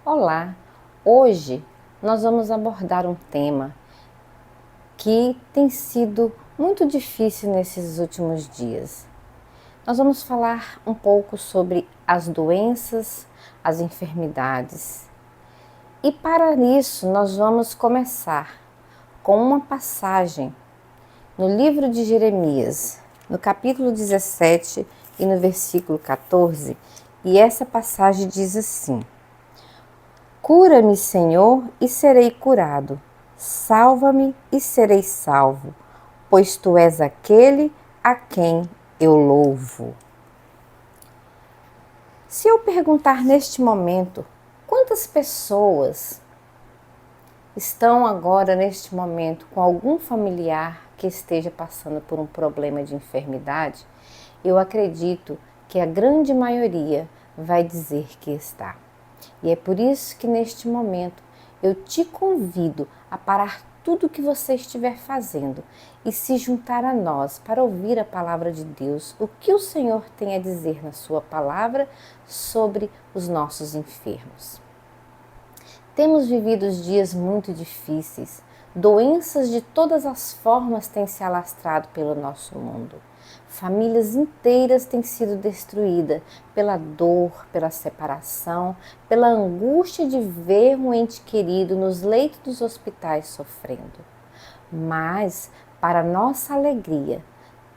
Olá! Hoje nós vamos abordar um tema que tem sido muito difícil nesses últimos dias. Nós vamos falar um pouco sobre as doenças, as enfermidades. E para isso nós vamos começar com uma passagem no livro de Jeremias, no capítulo 17 e no versículo 14, e essa passagem diz assim: Cura-me, Senhor, e serei curado. Salva-me e serei salvo, pois tu és aquele a quem eu louvo. Se eu perguntar neste momento, quantas pessoas estão agora neste momento com algum familiar que esteja passando por um problema de enfermidade, eu acredito que a grande maioria vai dizer que está. E é por isso que neste momento eu te convido a parar tudo o que você estiver fazendo e se juntar a nós para ouvir a palavra de Deus, o que o Senhor tem a dizer na sua palavra sobre os nossos enfermos. Temos vivido dias muito difíceis, doenças de todas as formas têm se alastrado pelo nosso mundo. Famílias inteiras têm sido destruídas pela dor, pela separação, pela angústia de ver um ente querido nos leitos dos hospitais sofrendo. Mas, para nossa alegria,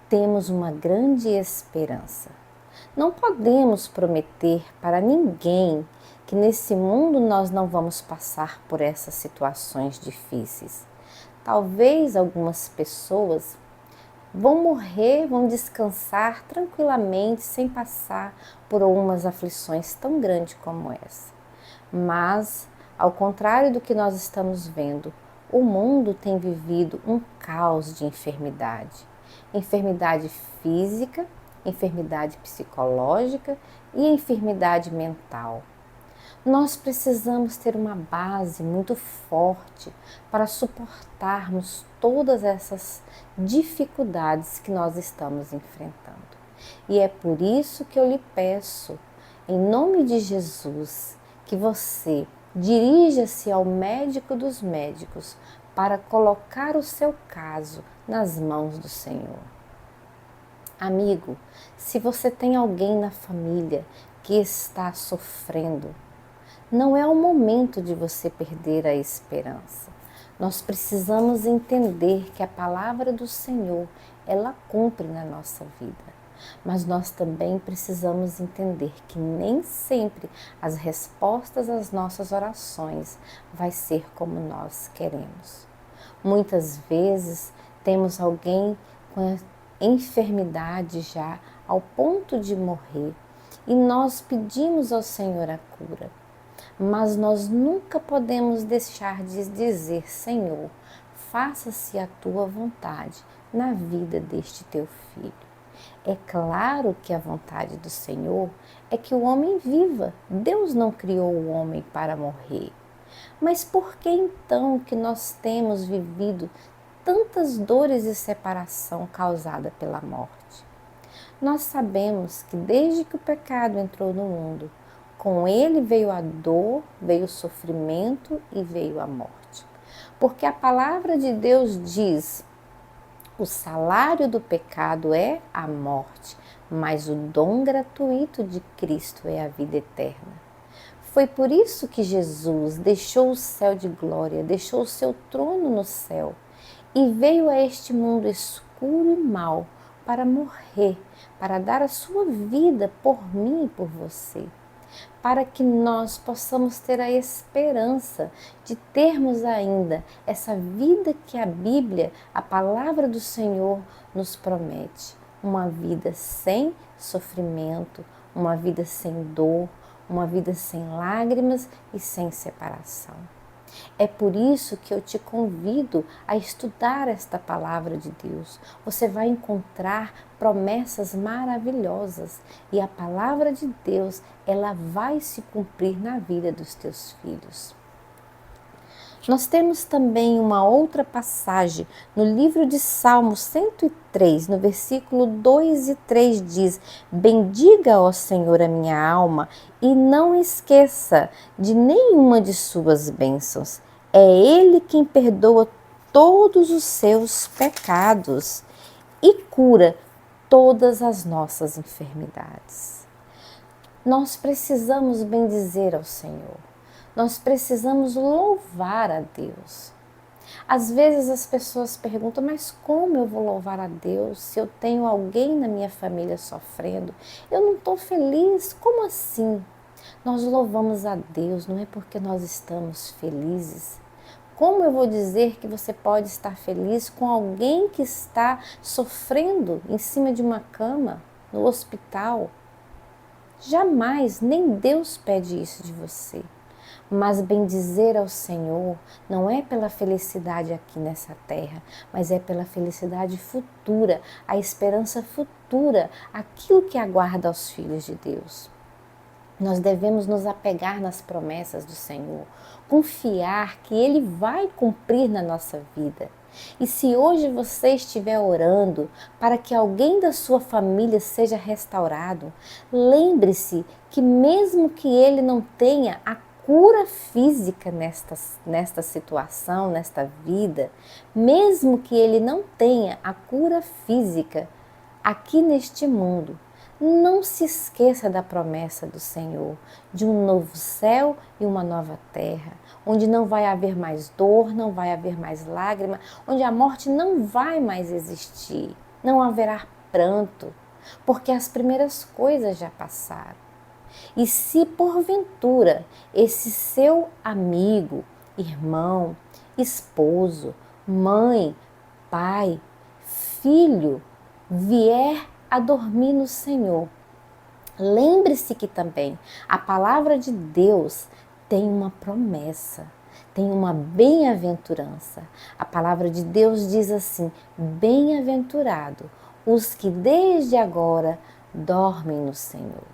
temos uma grande esperança. Não podemos prometer para ninguém que nesse mundo nós não vamos passar por essas situações difíceis. Talvez algumas pessoas vão morrer, vão descansar tranquilamente sem passar por algumas aflições tão grandes como essa. Mas, ao contrário do que nós estamos vendo, o mundo tem vivido um caos de enfermidade. Enfermidade física, enfermidade psicológica e enfermidade mental. Nós precisamos ter uma base muito forte para suportarmos todas essas dificuldades que nós estamos enfrentando. E é por isso que eu lhe peço, em nome de Jesus, que você dirija-se ao médico dos médicos para colocar o seu caso nas mãos do Senhor. Amigo, se você tem alguém na família que está sofrendo, não é o momento de você perder a esperança. Nós precisamos entender que a palavra do Senhor, ela cumpre na nossa vida. Mas nós também precisamos entender que nem sempre as respostas às nossas orações vai ser como nós queremos. Muitas vezes temos alguém com a enfermidade já ao ponto de morrer e nós pedimos ao Senhor a cura. Mas nós nunca podemos deixar de dizer: Senhor, faça-se a tua vontade na vida deste teu filho. É claro que a vontade do Senhor é que o homem viva. Deus não criou o homem para morrer. Mas por que então que nós temos vivido tantas dores e separação causada pela morte? Nós sabemos que desde que o pecado entrou no mundo, com ele veio a dor, veio o sofrimento e veio a morte. Porque a palavra de Deus diz: o salário do pecado é a morte, mas o dom gratuito de Cristo é a vida eterna. Foi por isso que Jesus deixou o céu de glória, deixou o seu trono no céu e veio a este mundo escuro e mau para morrer, para dar a sua vida por mim e por você, para que nós possamos ter a esperança de termos ainda essa vida que a Bíblia, a palavra do Senhor, nos promete. Uma vida sem sofrimento, uma vida sem dor, uma vida sem lágrimas e sem separação. É por isso que eu te convido a estudar esta palavra de Deus. Você vai encontrar promessas maravilhosas e a palavra de Deus, ela vai se cumprir na vida dos teus filhos. Nós temos também uma outra passagem no livro de Salmos 103, no versículo 2 e 3 diz: bendiga, ó Senhor, a minha alma e não esqueça de nenhuma de suas bênçãos. É Ele quem perdoa todos os seus pecados e cura todas as nossas enfermidades. Nós precisamos bendizer ao Senhor. Nós precisamos louvar a Deus. Às vezes as pessoas perguntam, mas como eu vou louvar a Deus se eu tenho alguém na minha família sofrendo? Eu não estou feliz, como assim? Nós louvamos a Deus, não é porque nós estamos felizes. Como eu vou dizer que você pode estar feliz com alguém que está sofrendo em cima de uma cama, no hospital? Jamais, nem Deus pede isso de você. Mas bendizer ao Senhor não é pela felicidade aqui nessa terra, mas é pela felicidade futura, a esperança futura, aquilo que aguarda aos filhos de Deus. Nós devemos nos apegar nas promessas do Senhor, confiar que Ele vai cumprir na nossa vida. E se hoje você estiver orando para que alguém da sua família seja restaurado, lembre-se que mesmo que ele não tenha a cura física nesta situação, nesta vida, mesmo que ele não tenha a cura física aqui neste mundo, não se esqueça da promessa do Senhor, de um novo céu e uma nova terra, onde não vai haver mais dor, não vai haver mais lágrima, onde a morte não vai mais existir, não haverá pranto, porque as primeiras coisas já passaram. E se porventura esse seu amigo, irmão, esposo, mãe, pai, filho vier a dormir no Senhor, lembre-se que também a palavra de Deus tem uma promessa, tem uma bem-aventurança. A palavra de Deus diz assim: bem-aventurado os que desde agora dormem no Senhor.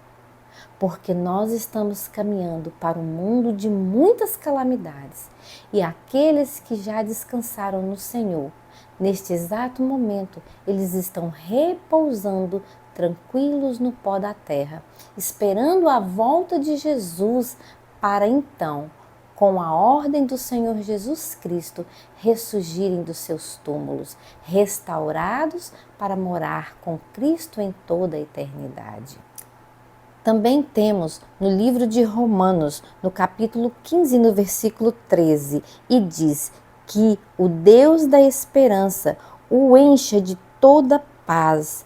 Porque nós estamos caminhando para um mundo de muitas calamidades e aqueles que já descansaram no Senhor, neste exato momento, eles estão repousando tranquilos no pó da terra, esperando a volta de Jesus para então, com a ordem do Senhor Jesus Cristo, ressurgirem dos seus túmulos, restaurados para morar com Cristo em toda a eternidade. Também temos no livro de Romanos, no capítulo 15, no versículo 13, e diz que o Deus da esperança o encha de toda paz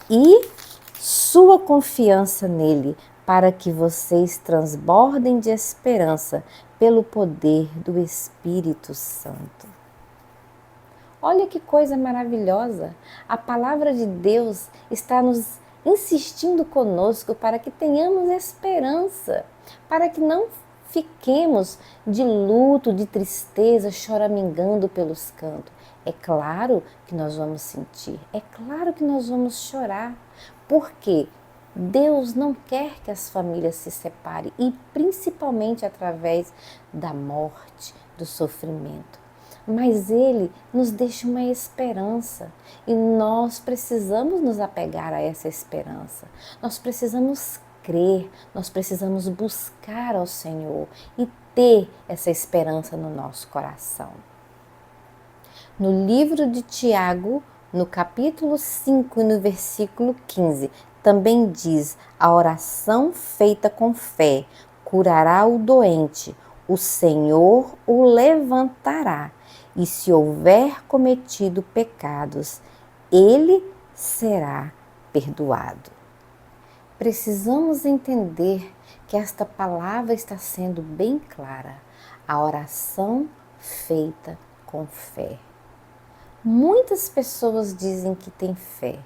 e sua confiança nele, para que vocês transbordem de esperança pelo poder do Espírito Santo. Olha que coisa maravilhosa! A palavra de Deus está nos insistindo conosco para que tenhamos esperança, para que não fiquemos de luto, de tristeza, choramingando pelos cantos. É claro que nós vamos sentir, é claro que nós vamos chorar, porque Deus não quer que as famílias se separem e principalmente através da morte, do sofrimento. Mas Ele nos deixa uma esperança e nós precisamos nos apegar a essa esperança. Nós precisamos crer, nós precisamos buscar ao Senhor e ter essa esperança no nosso coração. No livro de Tiago, no capítulo 5 e no versículo 15, também diz: a oração feita com fé curará o doente, o Senhor o levantará. E se houver cometido pecados, ele será perdoado. Precisamos entender que esta palavra está sendo bem clara. A oração feita com fé. Muitas pessoas dizem que têm fé,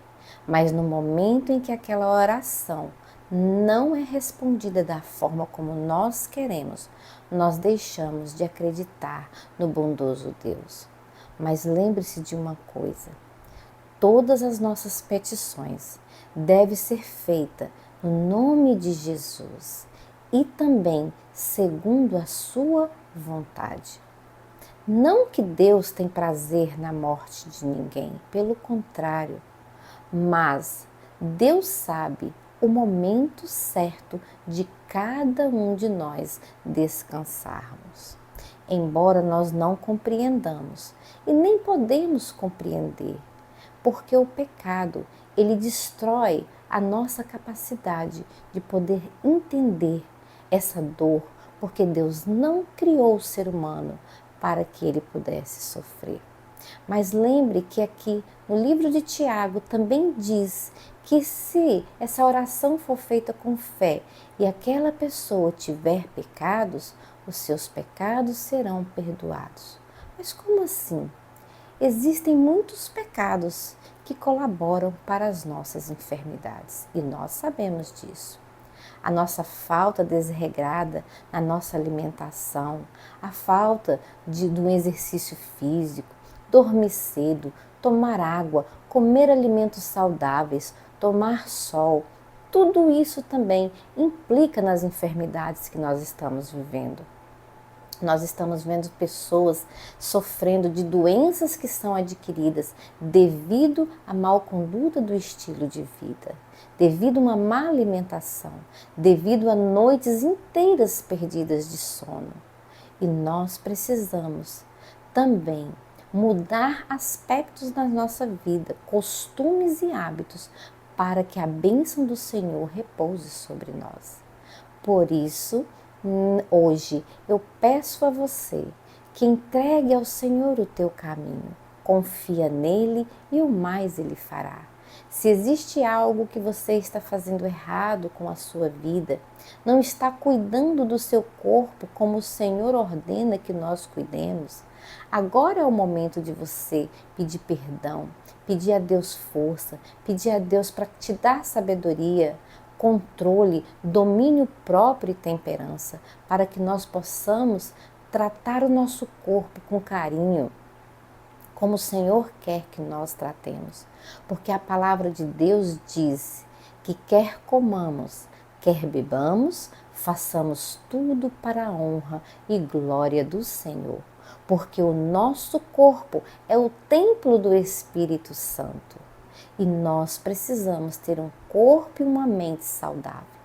mas no momento em que aquela oração não é respondida da forma como nós queremos, nós deixamos de acreditar no bondoso Deus. Mas lembre-se de uma coisa: todas as nossas petições devem ser feitas no nome de Jesus e também segundo a sua vontade. Não que Deus tem prazer na morte de ninguém, pelo contrário, mas Deus sabe o momento certo de cada um de nós descansarmos. Embora nós não compreendamos e nem podemos compreender, porque o pecado, ele destrói a nossa capacidade de poder entender essa dor, porque Deus não criou o ser humano para que ele pudesse sofrer. Mas lembre que aqui no livro de Tiago também diz que se essa oração for feita com fé e aquela pessoa tiver pecados, os seus pecados serão perdoados. Mas como assim? Existem muitos pecados que colaboram para as nossas enfermidades e nós sabemos disso. A nossa falta desregrada na nossa alimentação, a falta de um exercício físico, dormir cedo, tomar água, comer alimentos saudáveis, tomar sol, tudo isso também implica nas enfermidades que nós estamos vivendo. Nós estamos vendo pessoas sofrendo de doenças que são adquiridas devido à má conduta do estilo de vida, devido a uma má alimentação, devido a noites inteiras perdidas de sono. E nós precisamos também mudar aspectos da nossa vida, costumes e hábitos, para que a bênção do Senhor repouse sobre nós. Por isso, hoje eu peço a você que entregue ao Senhor o teu caminho, confia nele e o mais ele fará. Se existe algo que você está fazendo errado com a sua vida, não está cuidando do seu corpo como o Senhor ordena que nós cuidemos, agora é o momento de você pedir perdão, pedir a Deus força, pedir a Deus para te dar sabedoria, controle, domínio próprio e temperança, para que nós possamos tratar o nosso corpo com carinho, como o Senhor quer que nós tratemos. Porque a palavra de Deus diz que quer comamos, quer bebamos, façamos tudo para a honra e glória do Senhor. Porque o nosso corpo é o templo do Espírito Santo. E nós precisamos ter um corpo e uma mente saudável.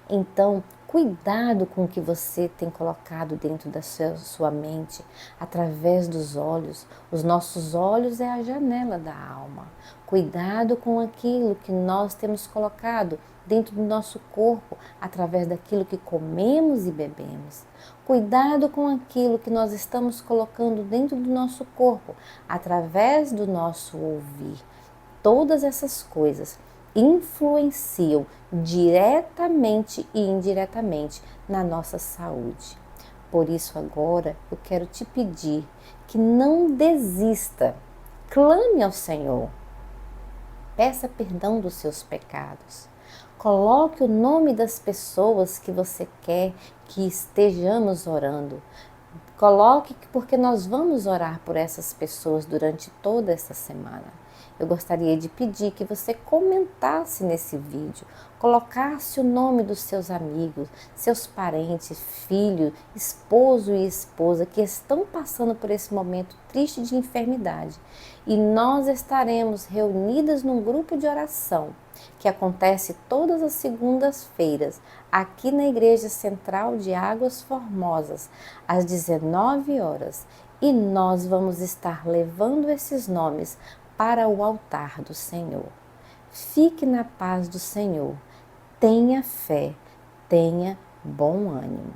Então, cuidado com o que você tem colocado dentro da sua mente, através dos olhos. Os nossos olhos é a janela da alma. Cuidado com aquilo que nós temos colocado dentro do nosso corpo, através daquilo que comemos e bebemos. Cuidado com aquilo que nós estamos colocando dentro do nosso corpo, através do nosso ouvir. Todas essas coisas influenciam diretamente e indiretamente na nossa saúde. Por isso agora eu quero te pedir que não desista, clame ao Senhor, peça perdão dos seus pecados, coloque o nome das pessoas que você quer que estejamos orando, coloque porque nós vamos orar por essas pessoas durante toda essa semana. Eu gostaria de pedir que você comentasse nesse vídeo, colocasse o nome dos seus amigos, seus parentes, filho, esposo e esposa que estão passando por esse momento triste de enfermidade. E nós estaremos reunidas num grupo de oração que acontece todas as segundas-feiras aqui na Igreja Central de Águas Formosas, às 19 horas. E nós vamos estar levando esses nomes para o altar do Senhor. Fique na paz do Senhor, tenha fé, tenha bom ânimo.